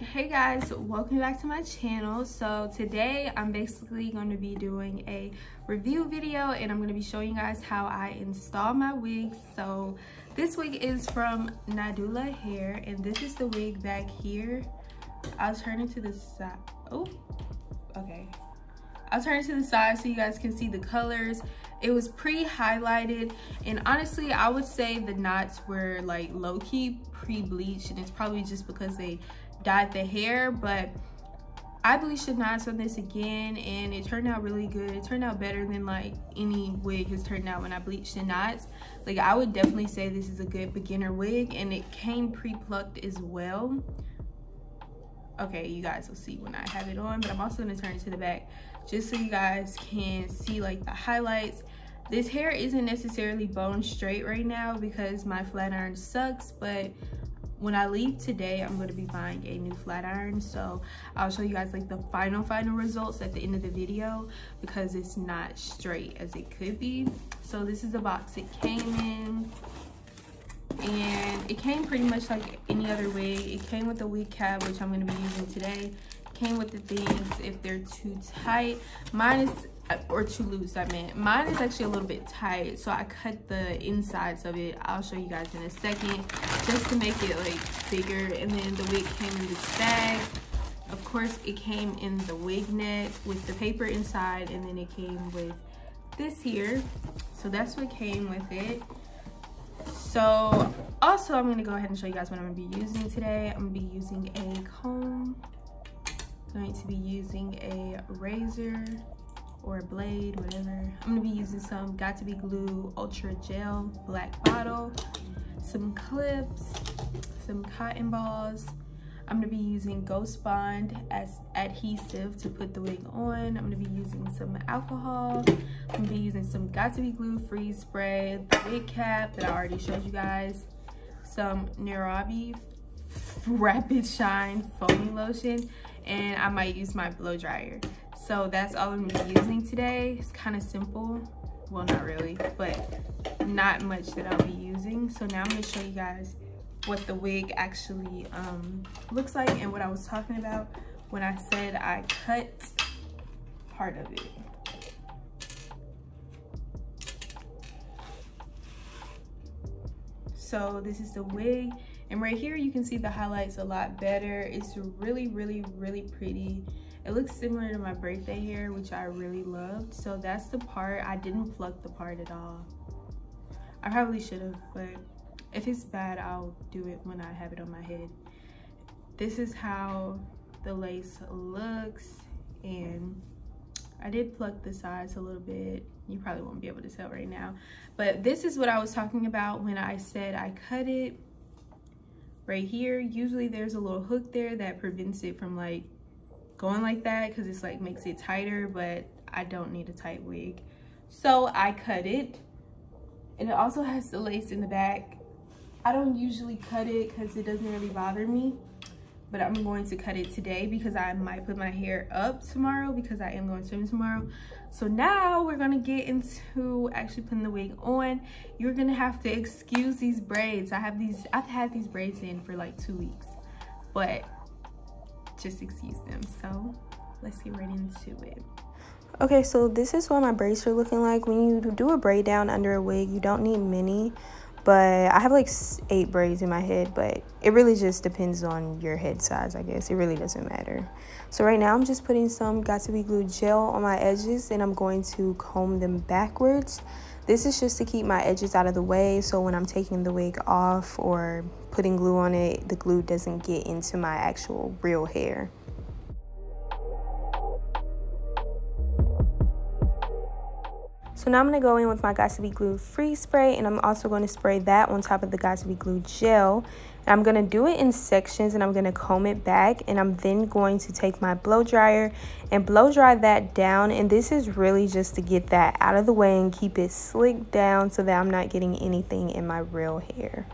Hey guys, welcome back to my channel. So today I'm basically going to be doing a review video and I'm going to be showing you guys how I install my wigs. So this wig is from Nadula Hair and this is the wig back here. I'll turn it to the side. Oh, okay. I'll turn it to the side so you guys can see the colors. It was pre-highlighted, and honestly I would say the knots were like low-key pre-bleached, and it's probably just because they dyed the hair, but I bleached the knots on this again and it turned out really good. It turned out better than like any wig has turned out when I bleached the knots. Like I would definitely say this is a good beginner wig, and it came pre-plucked as well. Okay, you guys will see when I have it on, but I'm also going to turn it to the back just so you guys can see like the highlights. This hair isn't necessarily bone straight right now because my flat iron sucks, but when I leave today, I'm going to be buying a new flat iron, so I'll show you guys like the final results at the end of the video because it's not straight as it could be. So this is the box it came in, and it came pretty much like any other wig. It came with the wig cap, which I'm going to be using today. It came with the things if they're too tight. Mine is, or too loose I meant. Mine is actually a little bit tight, so I cut the insides of it. I'll show you guys in a second just to make it like bigger. And then the wig came in this bag. Of course it came in the wig net with the paper inside, and then it came with this here. So that's what came with it. So also I'm going to go ahead and show you guys what I'm going to be using today. I'm going to be using a comb. I'm going to be using a razor or a blade, whatever. I'm gonna be using some Got To Be Glue Ultra Gel black bottle, some clips, some cotton balls. I'm gonna be using Ghost Bond as adhesive to put the wig on. I'm gonna be using some alcohol. I'm gonna be using some Got To Be Glue freeze spray, the wig cap that I already showed you guys, some Nadula Rapid Shine foaming lotion, and I might use my blow dryer. So that's all I'm gonna be using today. It's kind of simple. Well, not really, but not much that I'll be using. So now I'm gonna show you guys what the wig actually looks like and what I was talking about when I said I cut part of it. So this is the wig, and right here you can see the highlights a lot better. It's really pretty. It looks similar to my birthday hair, which I really loved. So that's the part. I didn't pluck the part at all. I probably should have, but if it's bad, I'll do it when I have it on my head. This is how the lace looks, and I did pluck the sides a little bit. You probably won't be able to tell right now, but this is what I was talking about when I said I cut it. Right here, usually there's a little hook there that prevents it from like going like that because it's like makes it tighter, but I don't need a tight wig, so I cut it. And it also has the lace in the back. I don't usually cut it because it doesn't really bother me, but I'm going to cut it today because I might put my hair up tomorrow because I am going swimming tomorrow. So now we're gonna get into actually putting the wig on. You're gonna have to excuse these braids. I've had these braids in for like 2 weeks, but just excuse them. So let's get right into it. Okay, so this is what my braids are looking like. When you do a braid down under a wig, you don't need many, but I have like 8 braids in my head, but it really just depends on your head size, I guess. It really doesn't matter. So right now I'm just putting some Got To Be Glue gel on my edges, and I'm going to comb them backwards. This is just to keep my edges out of the way, so when I'm taking the wig off or putting glue on it, the glue doesn't get into my actual real hair. So now I'm going to go in with my Got To Be Glue freeze spray, and I'm also going to spray that on top of the Got To Be Glue gel. And I'm going to do it in sections, and I'm going to comb it back, and I'm then going to take my blow dryer and blow dry that down. And this is really just to get that out of the way and keep it slicked down so that I'm not getting anything in my real hair.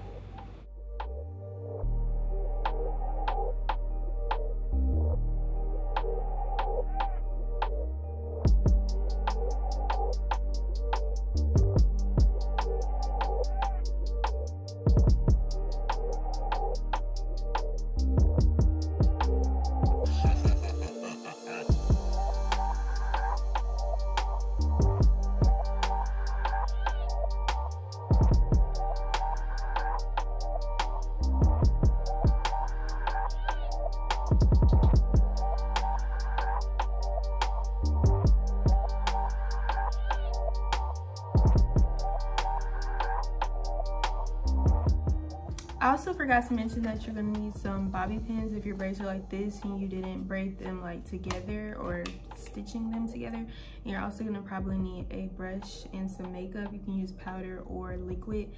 forgot to mention that you're gonna need some bobby pins if your braids are like this and you didn't braid them like together or stitching them together. And you're also gonna probably need a brush and some makeup. You can use powder or liquid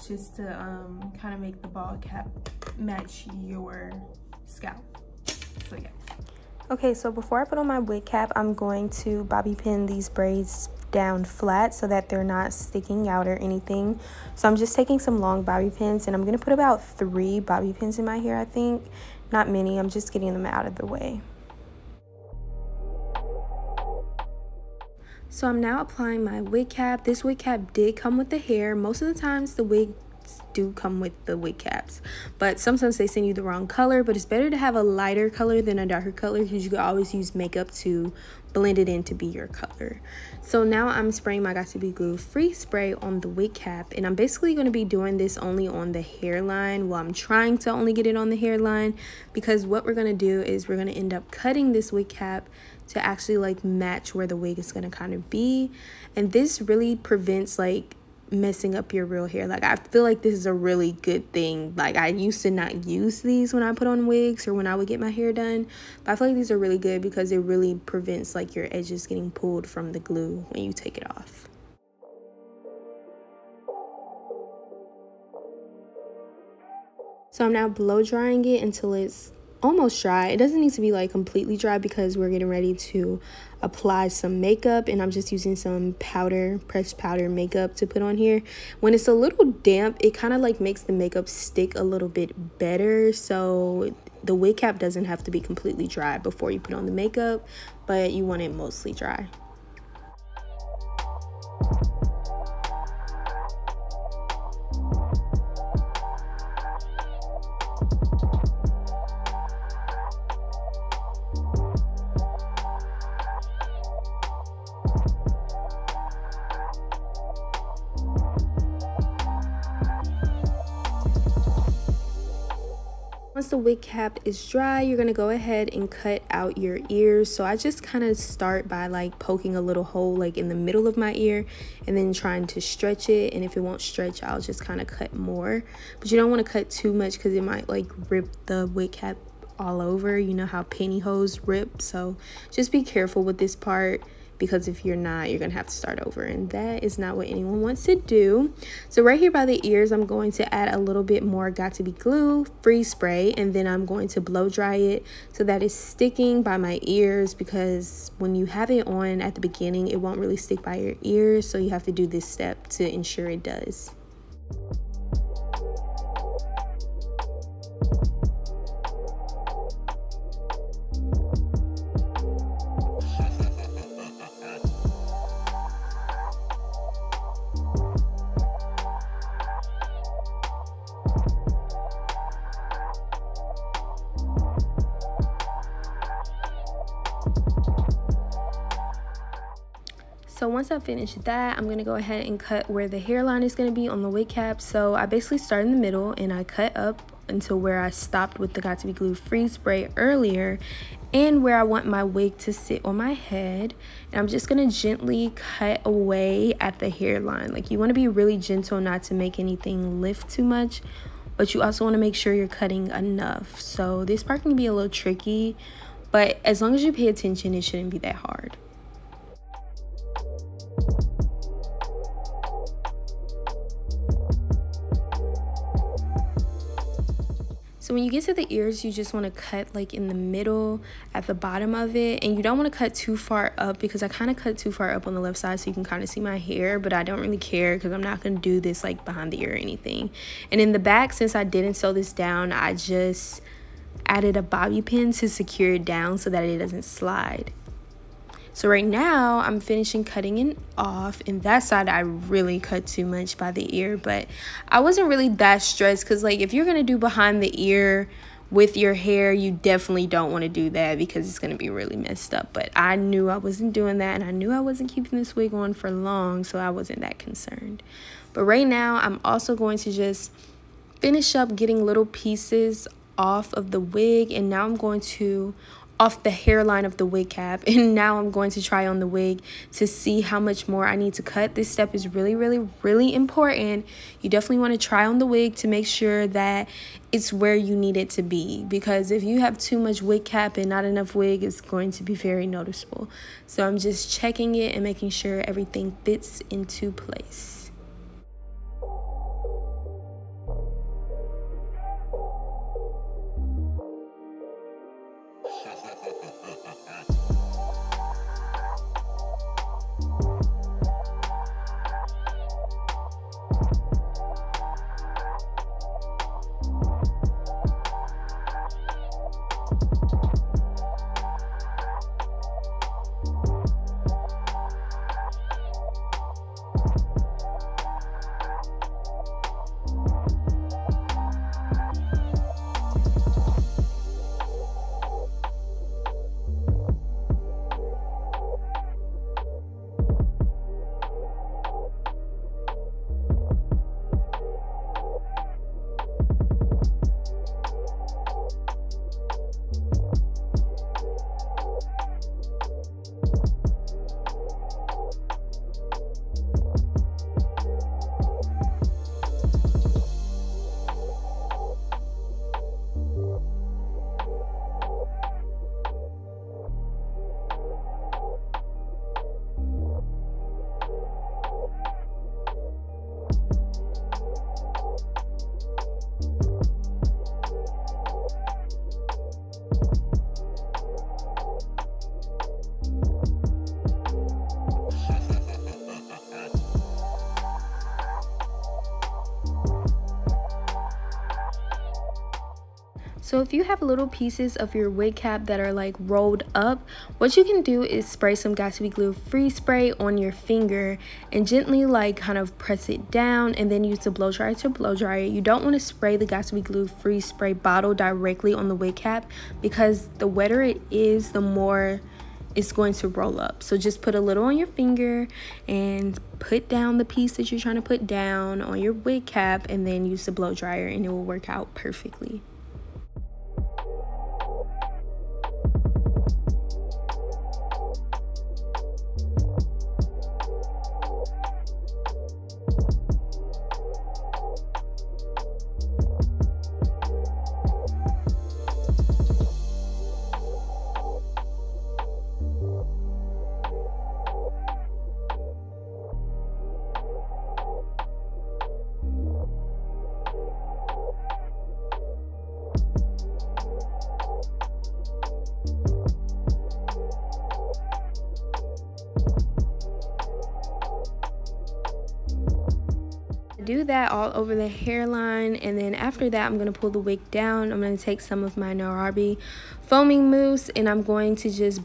just to kind of make the ball cap match your scalp. So yeah. Okay, so before I put on my wig cap, I'm going to bobby pin these braids down flat so that they're not sticking out or anything. So I'm just taking some long bobby pins and I'm going to put about 3 bobby pins in my hair, I think. Not many, I'm just getting them out of the way. So I'm now applying my wig cap. This wig cap did come with the hair. Most of the times the wigs do come with the wig caps, but sometimes they send you the wrong color. But it's better to have a lighter color than a darker color because you can always use makeup to blend it in to be your color. So now I'm spraying my Got2b Glue Free Spray on the wig cap, and I'm basically going to be doing this only on the hairline. Well, I'm trying to only get it on the hairline because what we're going to do is we're going to end up cutting this wig cap to actually like match where the wig is going to kind of be, and this really prevents like messing up your real hair. Like, I feel like this is a really good thing. Like, I used to not use these when I put on wigs or when I would get my hair done, but I feel like these are really good because it really prevents like your edges getting pulled from the glue when you take it off. So I'm now blow drying it until it's almost dry. It doesn't need to be like completely dry because we're getting ready to apply some makeup, and I'm just using some powder, pressed powder makeup to put on here. When it's a little damp, it kind of like makes the makeup stick a little bit better, so the wig cap doesn't have to be completely dry before you put on the makeup, but you want it mostly dry. Once the wig cap is dry, you're going to go ahead and cut out your ears. So I just kind of start by like poking a little hole like in the middle of my ear and then trying to stretch it. And if it won't stretch, I'll just kind of cut more. But you don't want to cut too much because it might like rip the wig cap all over. You know how pantyhose rip. So just be careful with this part, because if you're not, you're gonna have to start over, and that is not what anyone wants to do. So right here by the ears, I'm going to add a little bit more Got2b Glue Free Spray, and then I'm going to blow dry it so that it's sticking by my ears, because when you have it on at the beginning, it won't really stick by your ears, so you have to do this step to ensure it does. So once I finish that, I'm going to go ahead and cut where the hairline is going to be on the wig cap. So I basically start in the middle and I cut up until where I stopped with the Got2b Glue Free Spray earlier, and where I want my wig to sit on my head. And I'm just going to gently cut away at the hairline. Like, you want to be really gentle not to make anything lift too much, but you also want to make sure you're cutting enough. So this part can be a little tricky, but as long as you pay attention, it shouldn't be that hard. So when you get to the ears, you just want to cut like in the middle at the bottom of it, and you don't want to cut too far up, because I kind of cut too far up on the left side so you can kind of see my hair, but I don't really care because I'm not going to do this like behind the ear or anything. And in the back, since I didn't sew this down, I just added a bobby pin to secure it down so that it doesn't slide. So right now I'm finishing cutting it off, and that side I really cut too much by the ear, but I wasn't really that stressed, because like if you're gonna do behind the ear with your hair, you definitely don't want to do that because it's gonna be really messed up. But I knew I wasn't doing that, and I knew I wasn't keeping this wig on for long, so I wasn't that concerned. But right now I'm also going to just finish up getting little pieces off of the wig, and now I'm going to off the hairline of the wig cap, and now I'm going to try on the wig to see how much more I need to cut. This step is really important. You definitely want to try on the wig to make sure that it's where you need it to be, because if you have too much wig cap and not enough wig, it's going to be very noticeable. So I'm just checking it and making sure everything fits into place. So if you have little pieces of your wig cap that are like rolled up, what you can do is spray some Got2b glue free spray on your finger and gently like kind of press it down, and then use the blow dryer to blow dry it. You don't want to spray the Got2b glue free spray bottle directly on the wig cap, because the wetter it is, the more it's going to roll up. So just put a little on your finger and put down the piece that you're trying to put down on your wig cap, and then use the blow dryer and it will work out perfectly. Do that all over the hairline, and then after that I'm going to pull the wig down. I'm going to take some of my nadulatb foaming mousse and I'm going to just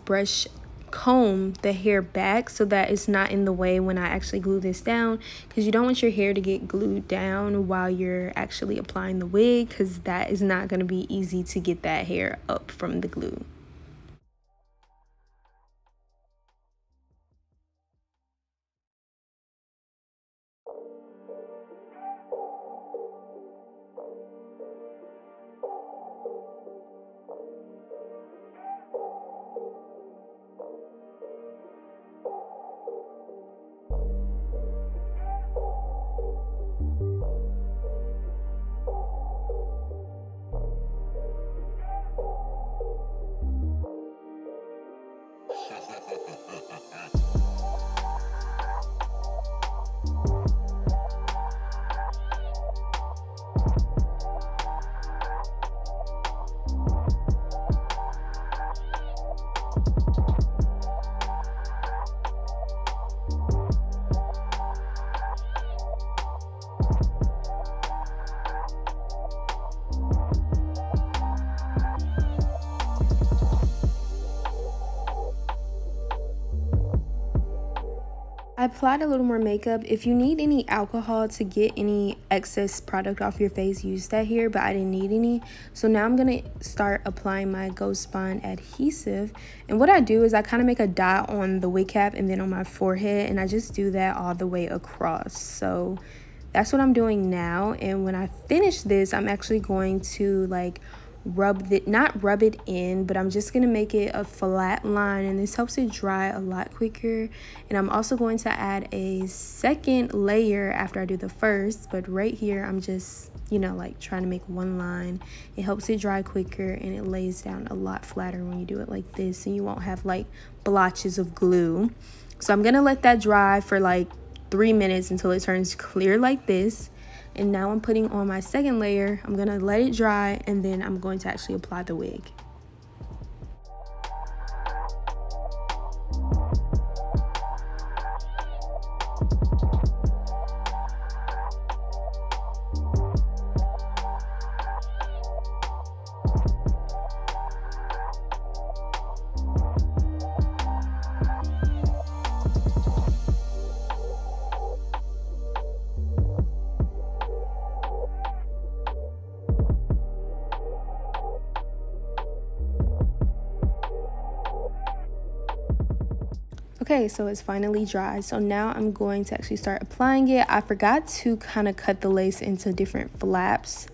comb the hair back so that it's not in the way when I actually glue this down, because you don't want your hair to get glued down while you're actually applying the wig, because that is not going to be easy to get that hair up from the glue. I applied a little more makeup. If you need any alcohol to get any excess product off your face, use that here, but I didn't need any. So now I'm gonna start applying my Ghost Bond adhesive. And what I do is I kind of make a dot on the wig cap and then on my forehead, and I just do that all the way across. So that's what I'm doing now. And when I finish this, I'm actually going to like not rub it in, but I'm just gonna make it a flat line, and this helps it dry a lot quicker. And I'm also going to add a second layer after I do the first, but right here I'm just, you know, like trying to make one line. It helps it dry quicker, and it lays down a lot flatter when you do it like this, and you won't have like blotches of glue. So I'm gonna let that dry for like 3 minutes until it turns clear like this. And now I'm putting on my second layer. I'm gonna let it dry, and then I'm going to actually apply the wig. Okay, so it's finally dry. So now I'm going to actually start applying it. I forgot to kind of cut the lace into different flaps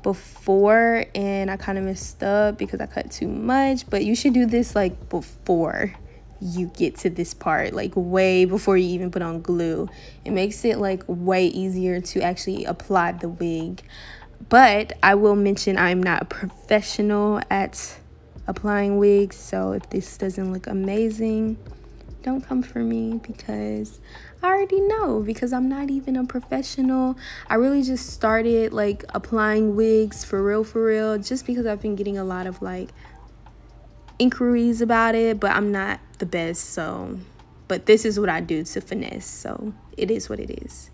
before, and I kind of messed up because I cut too much. But you should do this like before you get to this part, like way before you even put on glue. It makes it like way easier to actually apply the wig. But I will mention I'm not a professional at applying wigs, so if this doesn't look amazing, don't come for me, because I already know, because I'm not even a professional. I really just started like applying wigs for real, just because I've been getting a lot of like inquiries about it, but I'm not the best. So, but this is what I do to finesse, so it is what it is.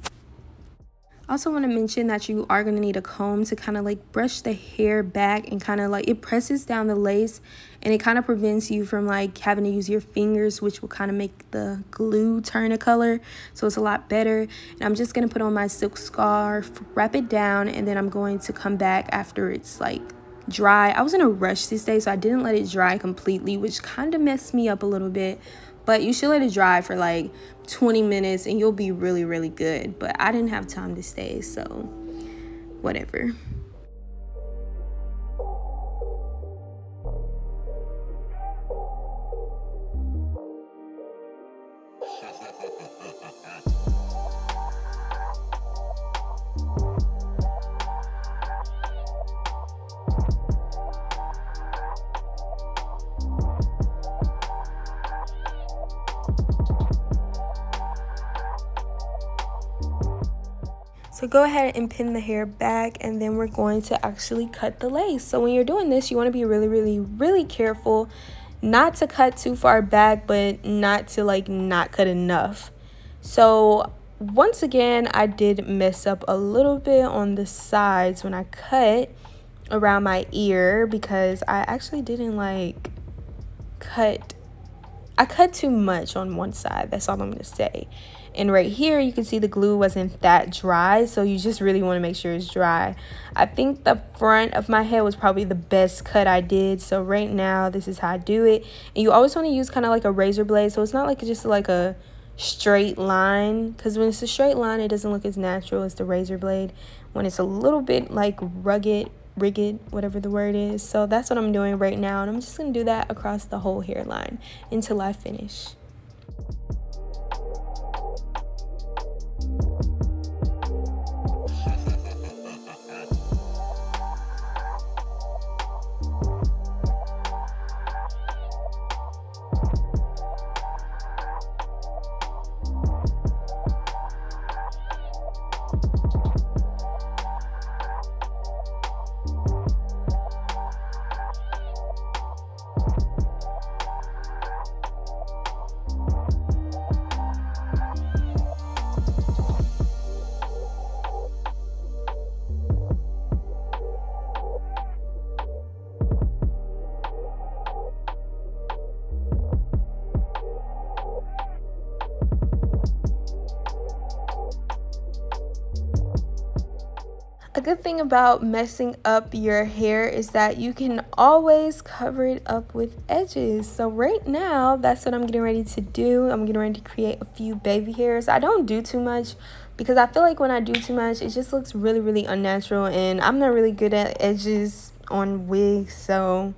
I also want to mention that you are going to need a comb to kind of like brush the hair back, and kind of like it presses down the lace, and it kind of prevents you from like having to use your fingers, which will kind of make the glue turn a color. So it's a lot better. And I'm just going to put on my silk scarf, wrap it down, and then I'm going to come back after it's like dry. I was in a rush this day, so I didn't let it dry completely, which kind of messed me up a little bit. But you should let it dry for like 20 minutes and you'll be really good. But I didn't have time to stay, so whatever. So go ahead and pin the hair back, and then we're going to actually cut the lace. So when you're doing this, you want to be really careful not to cut too far back, but not to like not cut enough. So once again, I did mess up a little bit on the sides when I cut around my ear, because I actually didn't like I cut too much on one side. That's all I'm gonna say. And right here, you can see the glue wasn't that dry, so you just really want to make sure it's dry. I think the front of my head was probably the best cut I did. So right now, this is how I do it. And you always want to use kind of like a razor blade, so it's not like just like a straight line, because when it's a straight line, it doesn't look as natural as the razor blade when it's a little bit like rigged, whatever the word is. So that's what I'm doing right now, and I'm just going to do that across the whole hairline until I finish. A good thing about messing up your hair is that you can always cover it up with edges. So right now, that's what I'm getting ready to do. I'm getting ready to create a few baby hairs. I don't do too much because I feel like when I do too much, it just looks really unnatural, and I'm not really good at edges. on wigs, so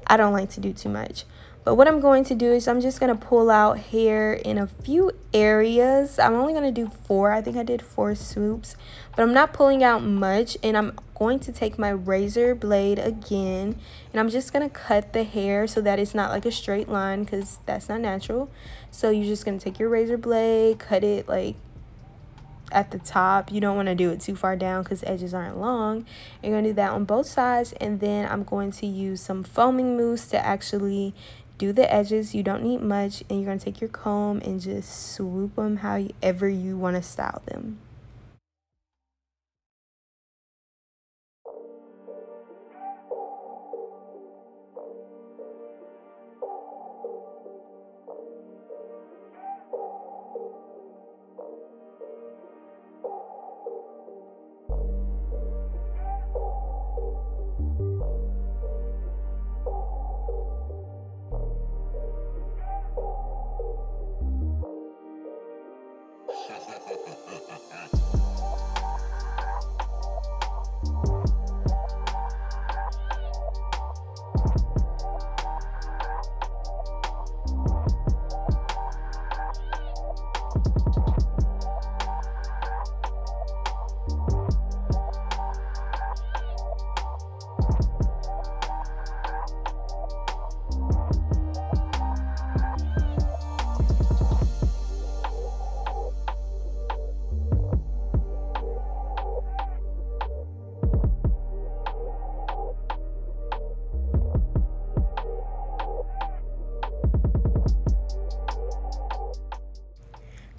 I don't like to do too much. But what I'm going to do is I'm just going to pull out hair in a few areas. I'm only going to do 4. I think I did 4 swoops. But I'm not pulling out much. And I'm going to take my razor blade again. And I'm just going to cut the hair so that it's not like a straight line, because that's not natural. So you're just going to take your razor blade, cut it like at the top. You don't want to do it too far down because edges aren't long. You're going to do that on both sides. And then I'm going to use some foaming mousse to actually do the edges. You don't need much, and you're going to take your comb and just swoop them however you want to style them.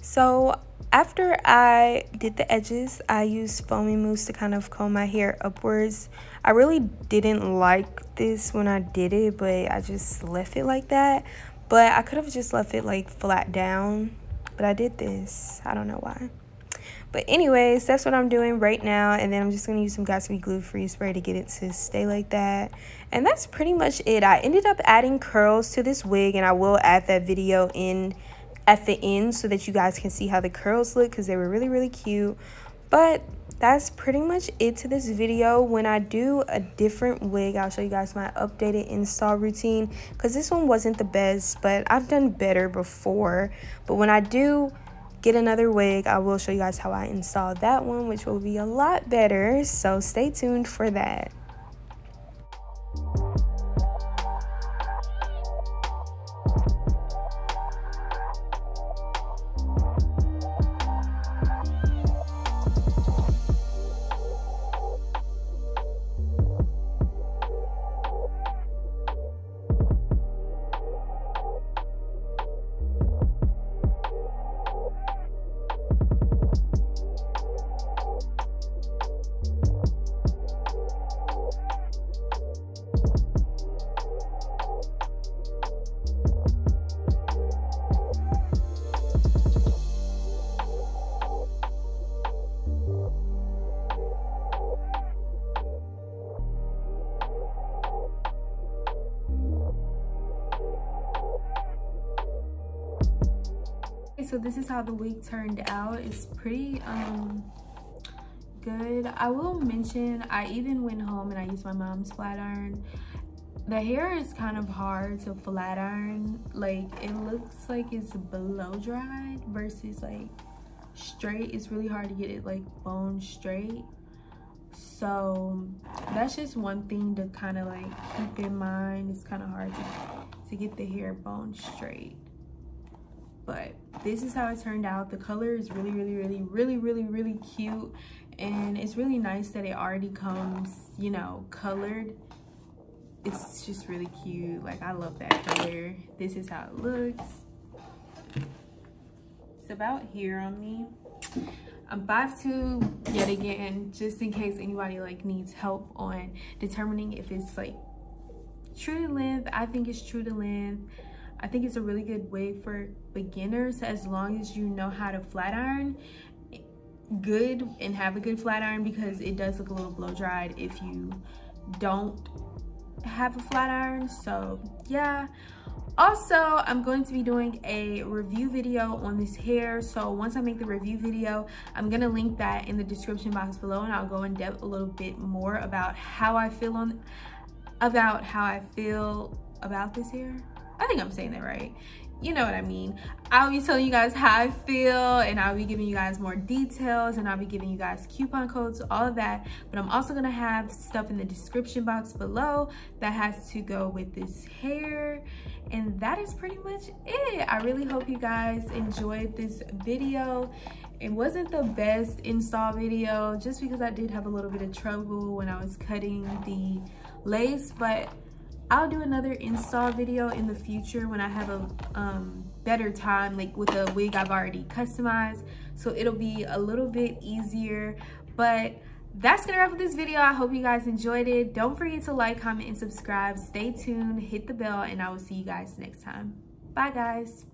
So after I did the edges, I used foaming mousse to kind of comb my hair upwards. I really didn't like this when I did it, but I just left it like that. But I could have just left it like flat down, but I did this. I don't know why. But anyways, that's what I'm doing right now. And then I'm just going to use some Got2b glue-free spray to get it to stay like that. And that's pretty much it. I ended up adding curls to this wig, and I will add that video in at the end so that you guys can see how the curls look, because they were really, really cute. But that's pretty much it to this video. When I do a different wig, I'll show you guys my updated install routine, because this one wasn't the best, but I've done better before. But when I do get another wig, I will show you guys how I install that one, which will be a lot better, so stay tuned for that. So this is how the wig turned out. It's pretty good. I will mention, I even went home and I used my mom's flat iron. The hair is kind of hard to flat iron. Like, it looks like it's blow dried versus like straight. It's really hard to get it like bone straight. So that's just one thing to kind of like keep in mind. It's kind of hard to get the hair bone straight. But this is how it turned out. The color is really, really, really, really, really, really cute. And it's really nice that it already comes, you know, colored. It's just really cute. Like, I love that color. This is how it looks. It's about here on me. I'm 5'2", yet again, just in case anybody like needs help on determining if it's like true to length. I think it's true to length. I think it's a really good wig for beginners, as long as you know how to flat iron good and have a good flat iron, because it does look a little blow dried if you don't have a flat iron. So yeah, Also, I'm going to be doing a review video on this hair. So once I make the review video, I'm gonna link that in the description box below, and I'll go in depth a little bit more about how I feel about this hair. I think I'm saying that right. You know what I mean. I'll be telling you guys how I feel, and I'll be giving you guys more details, and I'll be giving you guys coupon codes, all of that. But I'm also gonna have stuff in the description box below that has to go with this hair. And that is pretty much it. I really hope you guys enjoyed this video. It wasn't the best install video just because I did have a little bit of trouble when I was cutting the lace, but I'll do another install video in the future when I have a better time, like with a wig I've already customized, so it'll be a little bit easier. But that's gonna wrap up this video. I hope you guys enjoyed it. Don't forget to like, comment, and subscribe. Stay tuned, hit the bell, and I will see you guys next time. Bye guys.